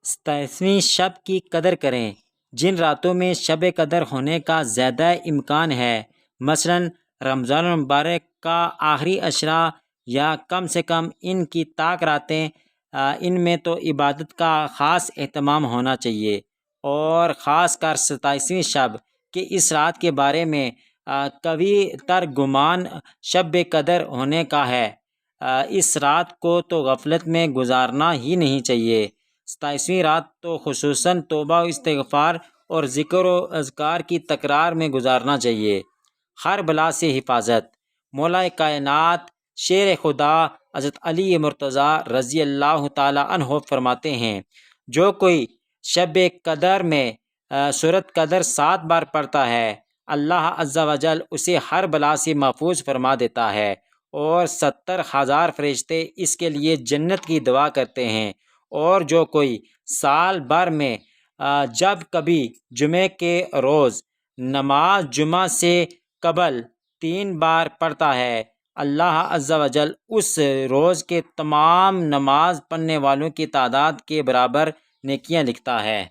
27ویں شب کی قدر کریں۔ جن راتوں میں شب قدر ہونے کا زیادہ امکان ہے، مثلا رمضان المبارک کا آخری عشرہ یا کم سے کم ان کی طاق راتیں، ان میں تو عبادت کا خاص اہتمام ہونا چاہیے، اور خاص کر 27ویں شب کہ اس رات کے بارے میں قوی تر گمان شب قدر ہونے کا ہے۔ اس رات کو تو غفلت میں گزارنا ہی نہیں چاہیے۔ 27ویں رات تو خصوصاً توبہ و استغفار اور ذکر و اذکار کی تکرار میں گزارنا چاہیے۔ ہر بلا سے حفاظت۔ مولا کائنات شیر خدا حضرت علی مرتضیٰ رضی اللہ تعالی عنہ فرماتے ہیں، جو کوئی شب قدر میں سورۃ قدر 7 بار پڑھتا ہے، اللہ عز و جل اسے ہر بلا سے محفوظ فرما دیتا ہے، اور 70,000 فرشتے اس کے لیے جنت کی دعا کرتے ہیں۔ اور جو کوئی سال بھر میں جب کبھی جمعے کے روز نماز جمعہ سے قبل 3 بار پڑھتا ہے، اللہ عز و جل اس روز کے تمام نماز پڑھنے والوں کی تعداد کے برابر نیکیاں لکھتا ہے۔